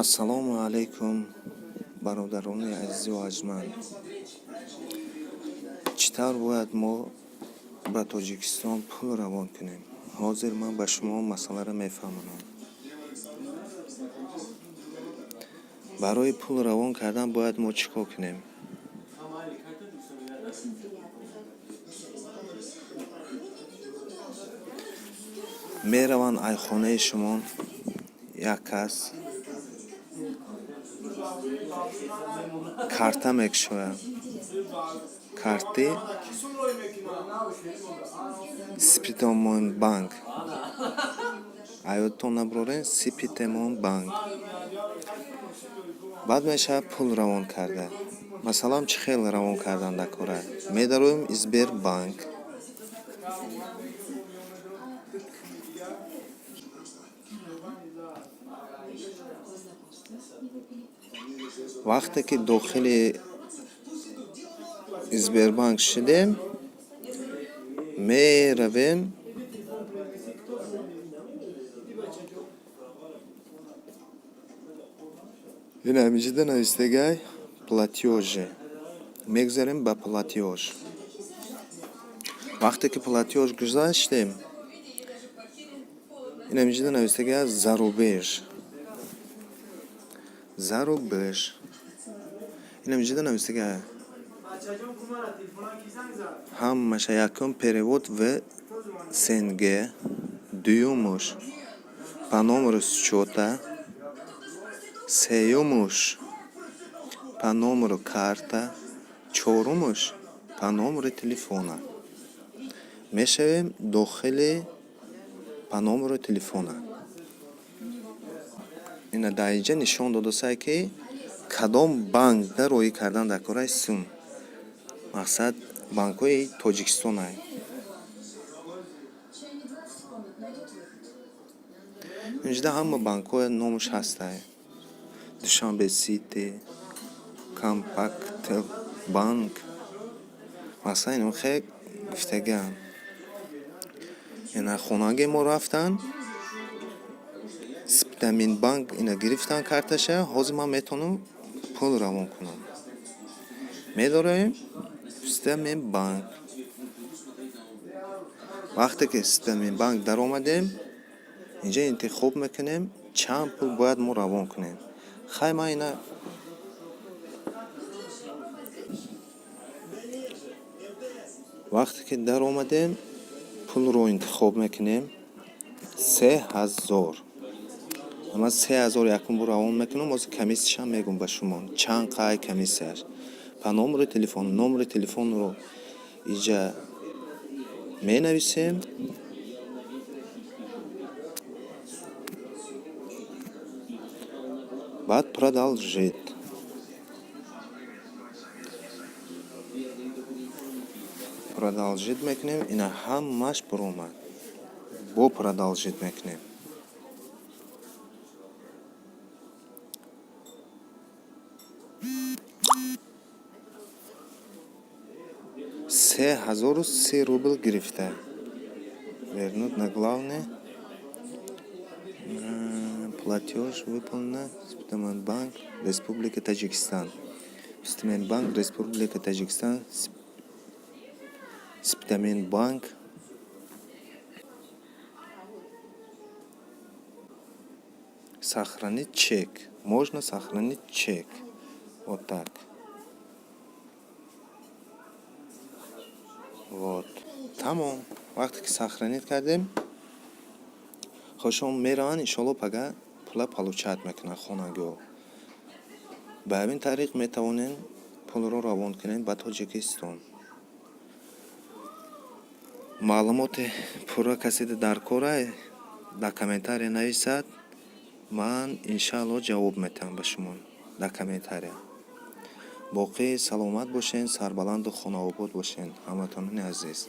ассалому алайкум, бародарони азизу арҷманд. Чӣ тавр бояд мо ба Тоҷикистон пул равон кунем? Ҳозир ман ба шумо масъаларо мефаҳмонам. барои пул равон кардан бояд мо чӣ кор кунем? мераванд айхонаи шумо, як кас карта мекушояд. карти Сипитамон банк. аёдтон набурорен? Сипитамон банк. баъд мешавад пул равон карда. масалан чӣ хел равон кардан дакора? Медароем Сбербанк. вақте ки дохили Сбербанк шудем, меравем ин ҳамиҷида навистагай платёже. мегузарем ба платёж. вақте ки платёж гузаштем, ин ҳамиҷида навистагай зарубеж. зарубеж. ин ҳамиҷида навистагай ҳамаша якум перевод в СНГ, дуюмуш по номеру счета, сеюмуш по номеру карта, чорумуш по номеру телефона. мешавем дохили по номеру телефона. ина дар инҷа нишон додасай ки кадом банкда роӣ кардан дар кораи сум. мақсад банкҳои Тоҷикистонай. инҷа ҳама банкҳои номуш ҳастай. Душанбе Сити, Компакт банк. масалан ин хеле гуфтагиам. ина хонаги мо рафтан, Сипитамин банк ина гирифтан карташа. ҳозир ман метавонам пул равон кунам. медорем Сипитамин банк. вақте ки Сипитамин банк даромадем, инҷа интихоб мекунем чанд пул бояд мо равон кунем. хай ман ина вақте ки даромадем, пулро интихоб мекунем 3000. ман 3000 якум бор равон мекунам. ҳозир комиссияшам мегум ба шумо. чанд қай комиссияш? по номеру телефон. номери телефонро инҷа менависем. баъд продолжить. продолжить мекунем. ина ҳамаш баромад. бо продолжить мекунем. $3030 гирифта. вернуть на главное. платеж выполнен. Сипитамин банк, Республика Таджикистан. Сипитамин банк, Республика Таджикистан. Сипитамин банк. Сохранить чек. Можно сохранить чек. Вот так. вот. тамом. вақте ки сохранить кардем, хошон мераванд иншоалло пага пула получат мекунанд хонагиҳо. ба ҳамин тариқ метавонем пулро равон кунем ба Тоҷикистон. маълумоти пурра касе дар корай дар комментария нависад. ман иншаалло ҷавоб метаҳам ба шумо дар комментария. боқӣ саломат бошен, сарбаланду хонаобод бошен ҳаматони азиз.